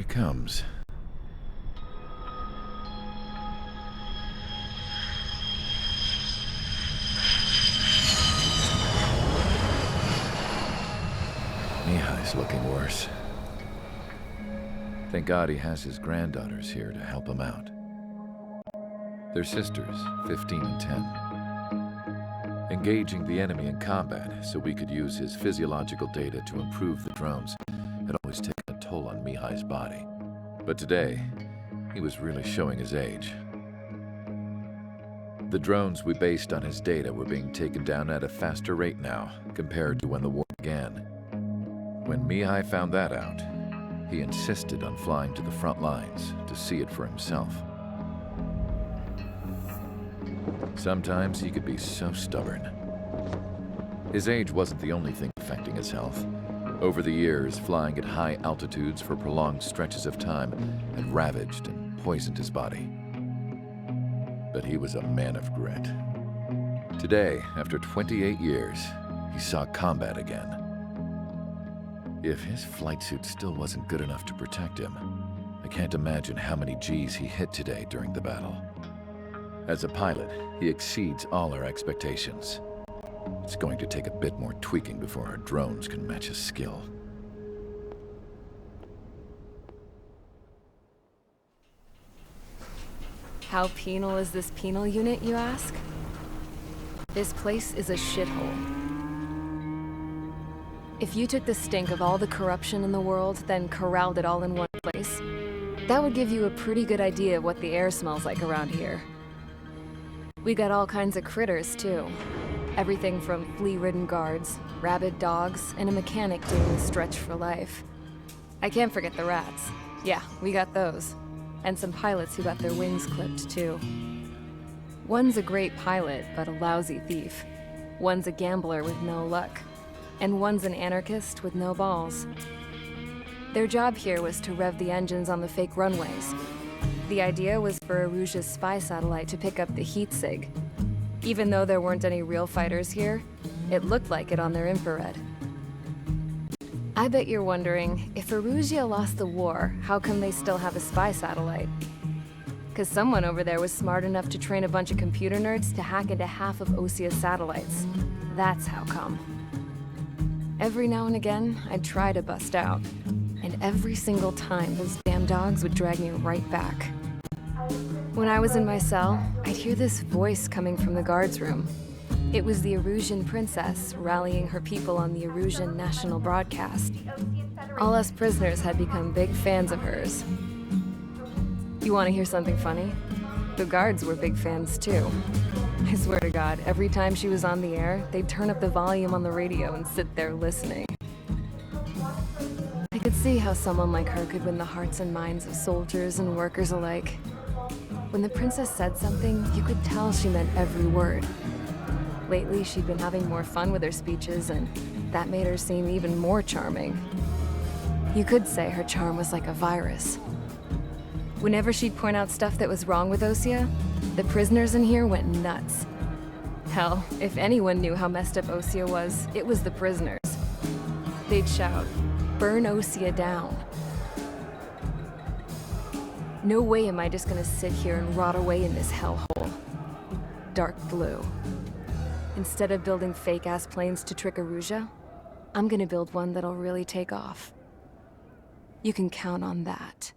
he comes. Mihai's looking worse. Thank God he has his granddaughters here to help him out. They're sisters, 15 and 10. Engaging the enemy in combat so we could use his physiological data to improve the drones had always taken a toll on Mihai's body. But today, he was really showing his age. The drones we based on his data were being taken down at a faster rate now compared to when the war began. When Mihai found that out, he insisted on flying to the front lines to see it for himself. Sometimes he could be so stubborn. His age wasn't the only thing affecting his health. Over the years, flying at high altitudes for prolonged stretches of time had ravaged and poisoned his body. But he was a man of grit. Today, after 28 years, he saw combat again. If his flight suit still wasn't good enough to protect him, I can't imagine how many Gs he hit today during the battle. As a pilot, he exceeds all our expectations. It's going to take a bit more tweaking before our drones can match his skill. How penal is this penal unit, you ask? This place is a shithole. If you took the stink of all the corruption in the world, then corralled it all in one place, that would give you a pretty good idea of what the air smells like around here. We got all kinds of critters, too. Everything from flea-ridden guards, rabid dogs, and a mechanic doing the stretch for life. I can't forget the rats. Yeah, we got those. And some pilots who got their wings clipped, too. One's a great pilot, but a lousy thief. One's a gambler with no luck. And one's an anarchist with no balls. Their job here was to rev the engines on the fake runways. The idea was for Erusia's spy satellite to pick up the heat sig. Even though there weren't any real fighters here, it looked like it on their infrared. I bet you're wondering, if Erusia lost the war, how come they still have a spy satellite? 'Cause someone over there was smart enough to train a bunch of computer nerds to hack into half of Osia's satellites. That's how come. Every now and again, I'd try to bust out. And every single time, those damn dogs would drag me right back. When I was in my cell, I'd hear this voice coming from the guards room. It was the Erusian princess rallying her people on the Erusian national broadcast. All us prisoners had become big fans of hers. You want to hear something funny? The guards were big fans too. I swear to God, every time she was on the air, they'd turn up the volume on the radio and sit there listening. I could see how someone like her could win the hearts and minds of soldiers and workers alike. When the princess said something, you could tell she meant every word. Lately, she'd been having more fun with her speeches, and that made her seem even more charming. You could say her charm was like a virus. Whenever she'd point out stuff that was wrong with Osia, the prisoners in here went nuts. Hell, if anyone knew how messed up Osia was, it was the prisoners. They'd shout, "Burn Osia down." No way am I just gonna sit here and rot away in this hellhole. Dark blue. Instead of building fake-ass planes to trick Erusia, I'm gonna build one that'll really take off. You can count on that.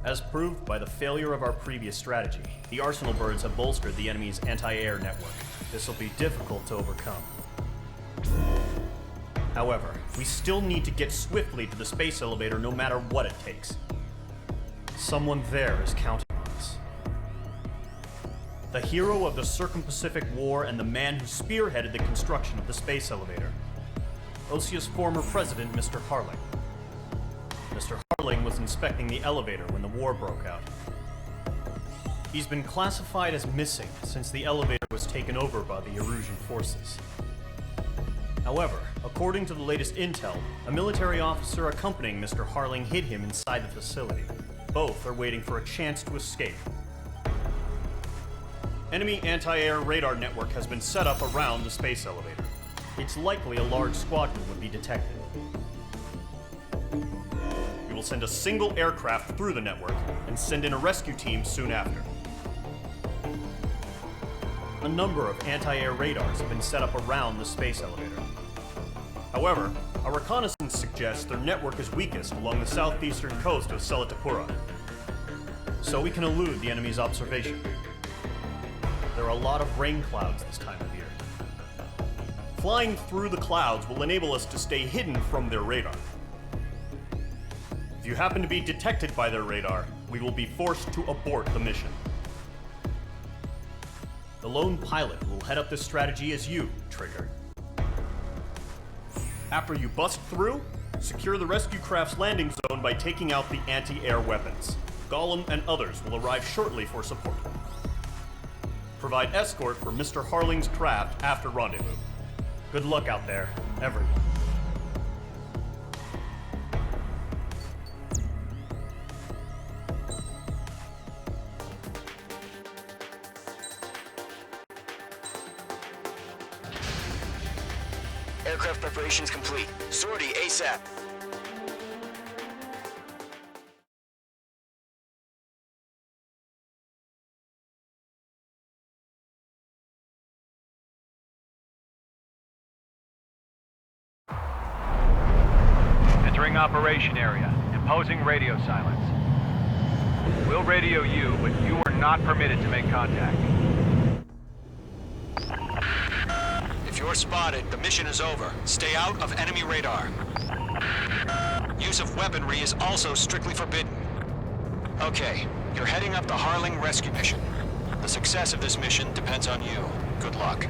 As proved by the failure of our previous strategy, the Arsenal birds have bolstered the enemy's anti-air network. This will be difficult to overcome. However, we still need to get swiftly to the space elevator no matter what it takes. Someone there is counting on us. The hero of the Circum-Pacific War and the man who spearheaded the construction of the space elevator. Osia's former president, Mr. Harling. Mr. Harling was inspecting the elevator when the war broke out. He's been classified as missing since the elevator was taken over by the Erusian forces. However, according to the latest intel, a military officer accompanying Mr. Harling hid him inside the facility. Both are waiting for a chance to escape. Enemy anti-air radar network has been set up around the space elevator. It's likely a large squadron would be detected. We will send a single aircraft through the network and send in a rescue team soon after. A number of anti-air radars have been set up around the space elevator. However, our reconnaissance suggests their network is weakest along the southeastern coast of Selatapura, so we can elude the enemy's observation. There are a lot of rain clouds this time of year. Flying through the clouds will enable us to stay hidden from their radar. If you happen to be detected by their radar, we will be forced to abort the mission. The lone pilot will head up this strategy as you, Trigger. After you bust through, secure the rescue craft's landing zone by taking out the anti-air weapons. Gollum and others will arrive shortly for support. Provide escort for Mr. Harling's craft after rendezvous. Good luck out there, everyone. Aircraft preparations complete. Sortie ASAP. Entering operation area. Imposing radio silence. We'll radio you, but you are not permitted to make contact. If you're spotted, the mission is over. Stay out of enemy radar. Use of weaponry is also strictly forbidden. Okay, you're heading up the Harling rescue mission. The success of this mission depends on you. Good luck.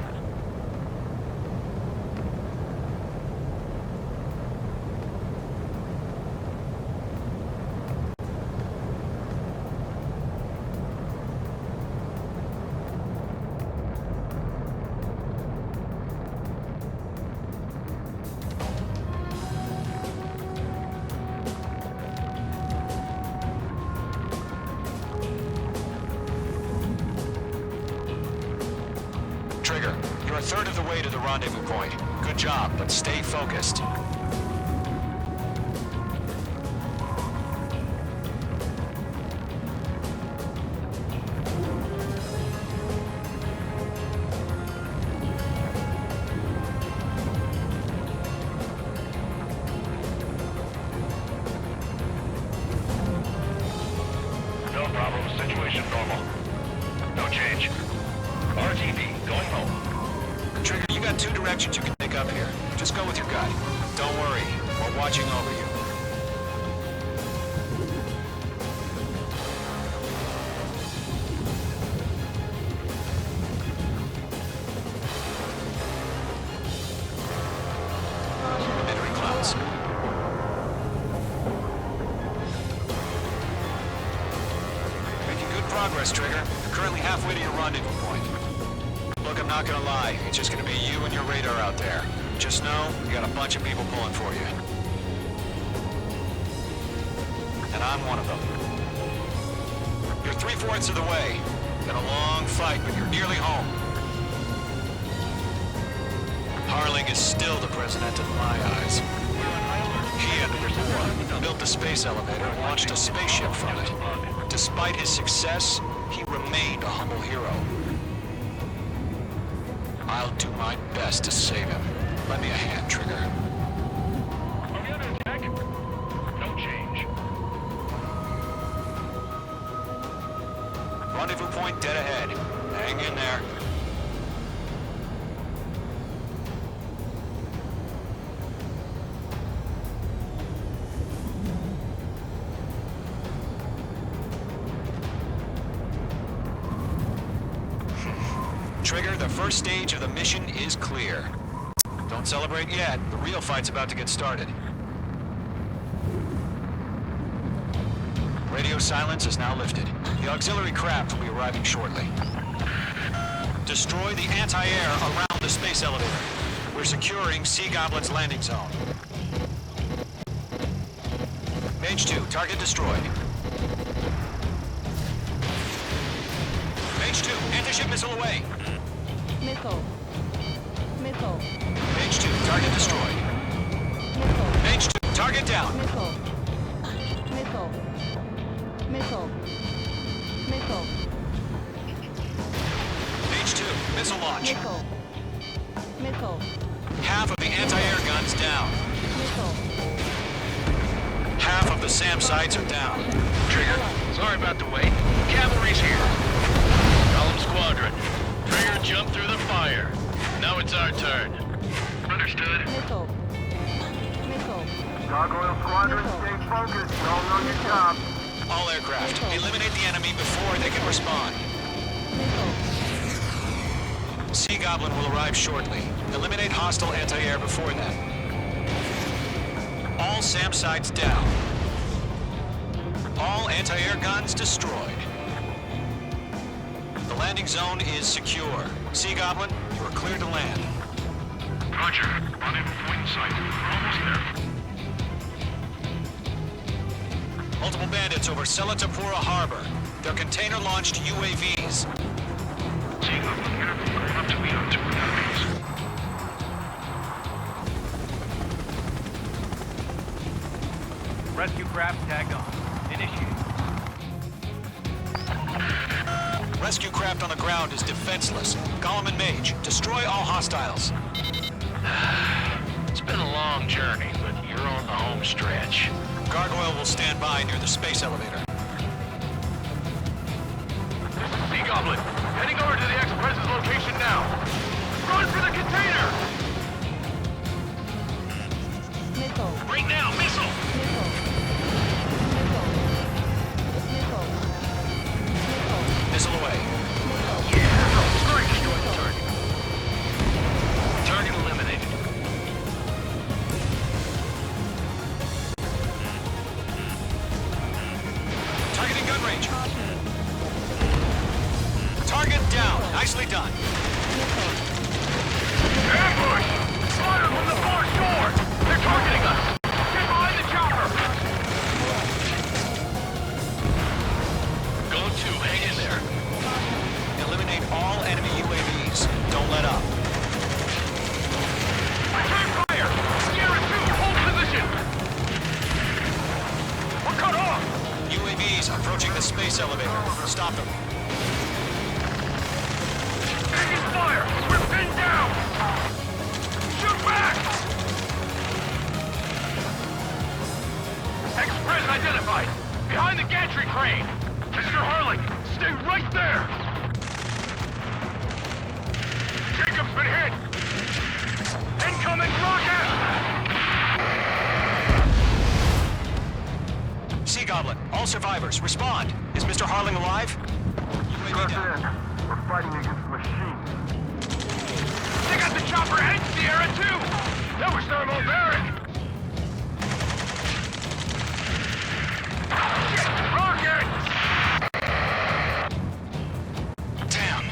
Trigger, you're a third of the way to the rendezvous point. Good job, but stay focused. No problem. Situation normal. No change. RTB, going home. Trigger, you got two directions you can take up here. Just go with your gut. Don't worry, we're watching over you. Entering clouds. Making good progress, Trigger. You're currently halfway to your rendezvous point. Look, I'm not gonna lie. It's just gonna be you and your radar out there. Just know, you got a bunch of people pulling for you. And I'm one of them. You're 3/4 of the way. Been a long fight, but you're nearly home. Harling is still the president in my eyes. He and the war built the space elevator and launched a spaceship from it. Despite his success, he remained a humble hero. I'll do my best to save him. Lend me a hand, Trigger. Are we under attack? No change. Rendezvous point dead ahead. Hang in there. Trigger, the first stage of the mission is clear. Don't celebrate yet. The real fight's about to get started. Radio silence is now lifted. The auxiliary craft will be arriving shortly. Destroy the anti-air around the space elevator. We're securing Sea Goblin's landing zone. Mage 2, target destroyed. Mage 2, anti-ship missile away. Missile. Missile. Mage 2, target destroyed. Missile. Mage 2, target down. Missile. Missile. Missile. Missile. Mage 2, missile launch. Missile. Missile. Half of the anti-air guns down. Missile. Half of the SAM sites are down. Trigger, sorry about the wait. Cavalry's here. Column Squadron. Trigger jumped through the fire. Now it's our turn. Understood. Missile. Missile. Gargoyle Squadron, stay focused. Y'all know your job. All aircraft, eliminate the enemy before they can respond. Missile. Sea Goblin will arrive shortly. Eliminate hostile anti-air before then. All SAM sites down. All anti-air guns destroyed. The landing zone is secure. Sea Goblin, you are clear to land. Roger. Rendezvous point in sight. Almost there. Multiple bandits over Selatapura Harbor. They're container-launched UAVs. Seeing up with careful, going up to meet on 2 enemies. Rescue craft tagged on. Initiate. Rescue craft on the ground is defenseless. Gollum and Mage, destroy all hostiles. It's been a long journey, but you're on the home stretch. Gargoyle will stand by near the space elevator. Sea Goblin, heading over to the Express's location now. Run for the container! Missile. Right now, missile! Missile. Missile. Missile. Missile. Missile away. Yeah! Strike destroy the target. Target eliminated. Targeting gun range. Target down. Nicely done. Ambush! Fire from the far shore! They're targeting us! Get behind the chopper! Go to, hang in there. Eliminate all enemy UAVs. Don't let up. Return fire! Sierra 2, hold position! We're cut off! UAVs approaching the space elevator. Stop them. Taking fire! We're pinned down! Shoot back! Express identified! Behind the gantry crane! Mr. Harling, stay right there! Jacob's been hit! Incoming rocket! Sea Goblin, all survivors, respond. Is Mr. Harling alive? UAV down. We're fighting against machines. They got the chopper and Sierra too! That was thermobaric! Shit! Rocket! Damn.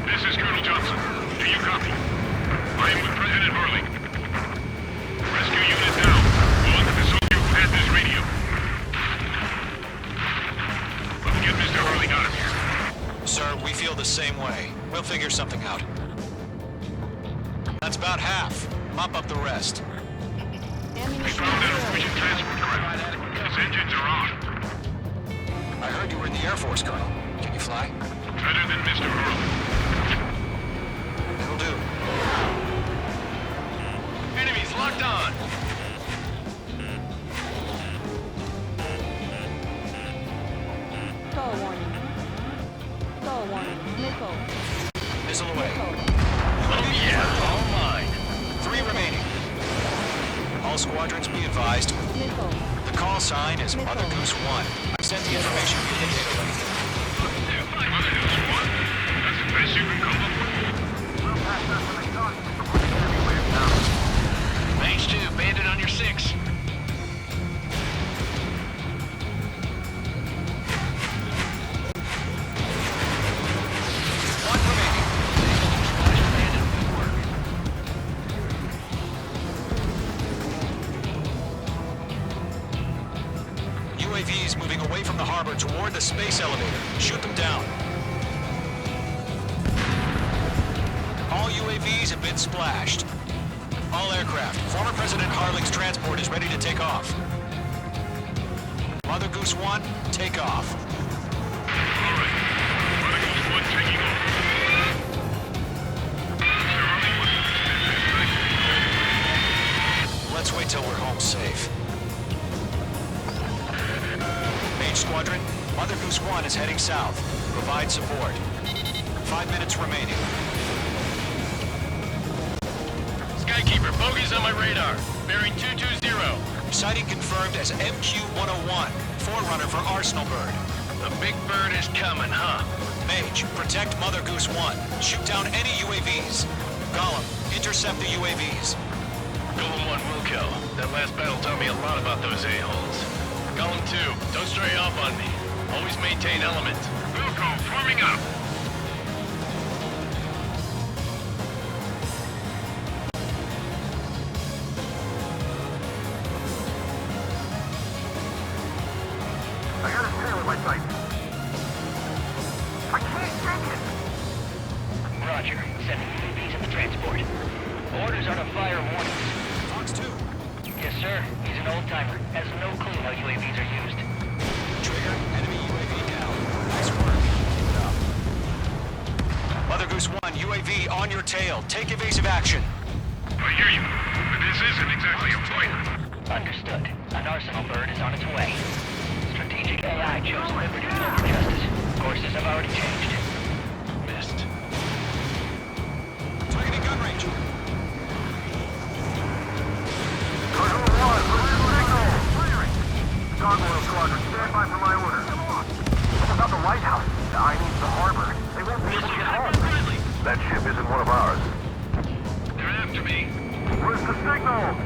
This is Colonel Johnson. Do you copy? I am with President Harling. Rescue unit down. Go on to the Soviet Panthers radio. Let's get Mr. Harling out of here. Sir, we feel the same way. We'll figure something out. That's about half. Mop up the rest. We Ammunition found that zero. mission transport craft. Its engines are on. I heard you were in the Air Force, Colonel. Can you fly? Better than Mr. Harling. It'll do. Enemies locked on. Stall warning. Stall warning. Missile. Missile away. Missile. Oh yeah, all mine. 3 remaining. All squadrons be advised. Missile. The call sign is Mother Goose 1. I've sent the information via the data link. Mother Goose 1? That's the best you can come up with? We'll pass that when they talk. We're enemy wave now. Mage 2, bandit on your 6. UAVs moving away from the harbor toward the space elevator. Shoot them down. All UAVs have been splashed. All aircraft, former President Harling's transport is ready to take off. Mother Goose 1, take off. All right. Mother Goose 1 taking off. Let's wait till we're home safe. Mage Squadron, Mother Goose 1 is heading south. Provide support. 5 minutes remaining. Skykeeper, bogeys on my radar. Bearing 220. Sighting confirmed as MQ-101, forerunner for Arsenal Bird. The big bird is coming, huh? Mage, protect Mother Goose 1. Shoot down any UAVs. Gollum, intercept the UAVs. Golem 1 will kill. That last battle taught me a lot about those a-holes. Golem 2, don't stray off on me. Always maintain element. Wilco, forming up. I got his tail in my sight. I can't take it! Roger. Sending UAVs in the transport. Orders are to fire warnings. Fox 2. Yes, sir. He's an old-timer. Has no clue how UAVs are used. Trigger, enemy UAV down. Nice work. Keep it up. Mother Goose 1, UAV on your tail. Take evasive action. I hear you, but this isn't exactly a fight. Understood. An Arsenal Bird is on its way. Strategic AI chose liberty over justice. Courses have already changed. Missed. Targeting gun range. Cargo 1, release signal! Firing! Gargoyle Squadron, stand by for my order. What about the lighthouse? I mean the harbor. They won't be able to get home. That ship isn't one of ours. They're after me. Where's the signal?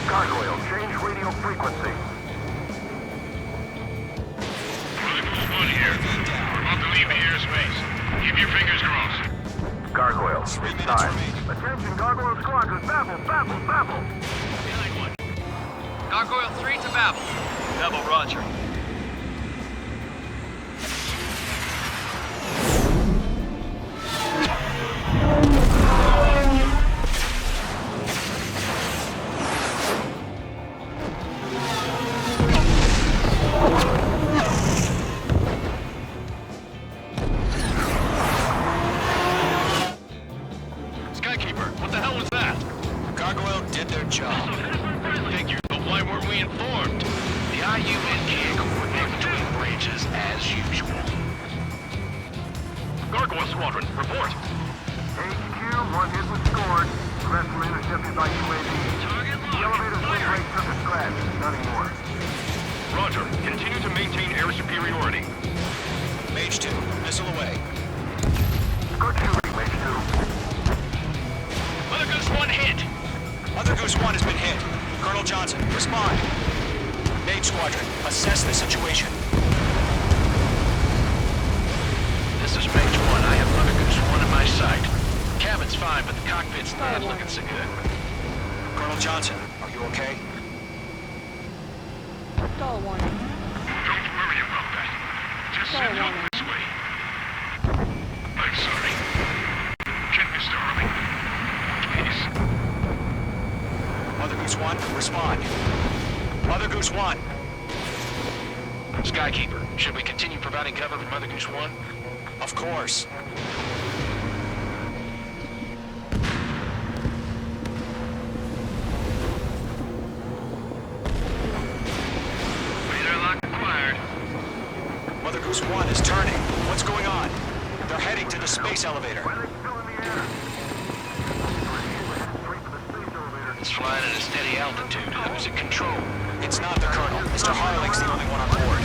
Gargoyle, change radio frequency. Mother Goose 1 here. We're about to leave the airspace. Keep your fingers crossed. Gargoyle, 3 it's minutes time. remaining. Attention, Gargoyle Squadron, babble, babble, babble! Behind one. Gargoyle 3 to Babel. Babel, roger. Skykeeper, what the hell was that? Gargoyle did their job. Figures, but why weren't we informed? The IUN can't coordinate between branches as usual. Gargoyle Squadron, report. HQ, one hit was scored. The rest were intercepted by UAV. Target The elevator's wind rate took a scratch. Nothing more. Roger. Continue to maintain air superiority. Mage 2, missile away. Good shooting, Mage 2. Mother Goose 1 hit. Mother Goose 1 has been hit. Colonel Johnson, respond. Mage Squadron, assess the situation. This is Mage 1. I have Mother Goose 1 in my sight. Cabin's fine, but the cockpit's not looking so good. Colonel Johnson, are you okay? Stall warning. Don't worry about that. Just Stall send help warning. this way. I'm sorry. Get Mr. Harling. Please. Mother Goose 1, respond. Mother Goose 1. Skykeeper, should we continue providing cover for Mother Goose 1? Of course. Radar lock acquired. Mother Goose 1 is turning. What's going on? They're heading to the space elevator. Why are they still in the air? Straight for the space elevator. It's flying at a steady altitude. Who's in control? It's not the Colonel. Mr. Harling's the only one on board.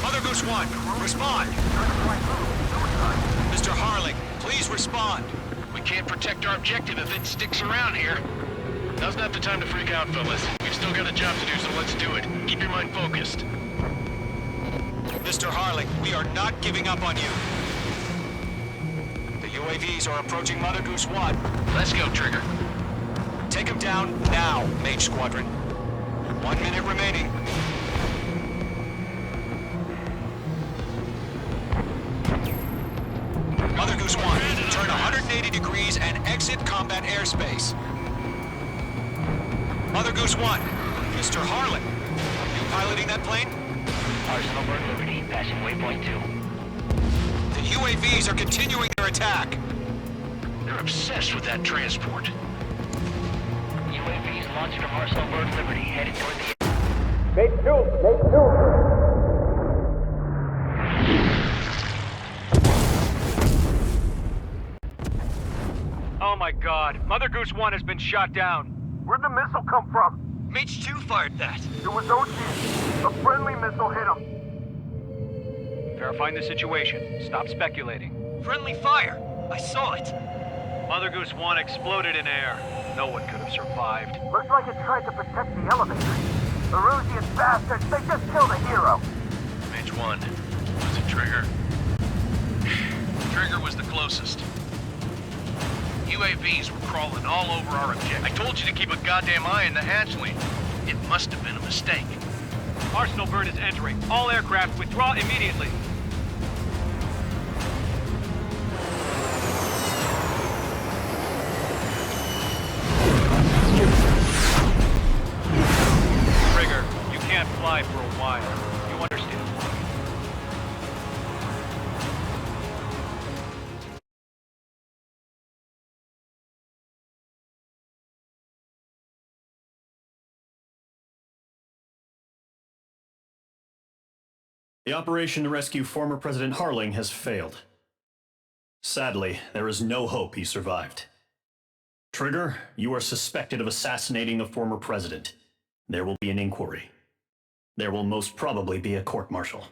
Mother Goose 1, respond! Mr. Harling, please respond. We can't protect our objective if it sticks around here. Now's not the time to freak out, fellas. We've still got a job to do, so let's do it. Keep your mind focused. Mr. Harling, we are not giving up on you. The UAVs are approaching Mother Goose 1. Let's go, Trigger. Take them down now, Mage Squadron. 1 minute remaining. Mother Goose 1, turn 180 degrees and exit combat airspace. Mother Goose 1, Mr. Harlan, you piloting that plane? Arsenal Bird Liberty, passing waypoint 2. The UAVs are continuing their attack. They're obsessed with that transport. UAVs launched from Arsenal Bird Liberty, headed toward the... Oh my god, Mother Goose 1 has been shot down. Where'd the missile come from? Mage 2 fired that. It was OG. A friendly missile hit him. Verifying the situation. Stop speculating. Friendly fire. I saw it. Mother Goose 1 exploded in air. No one could have survived. Looks like it tried to protect the elevator. The Erusian bastards, they just killed a hero. Mage 1. Was it Trigger? Trigger was the closest. UAVs were crawling all over our objective. I told you to keep a goddamn eye in the hatchling. It must have been a mistake. Arsenal Bird is entering. All aircraft withdraw immediately. Trigger, you can't fly for a while. You understand? The operation to rescue former President Harling has failed. Sadly, there is no hope he survived. Trigger, you are suspected of assassinating a former president. There will be an inquiry. There will most probably be a court-martial.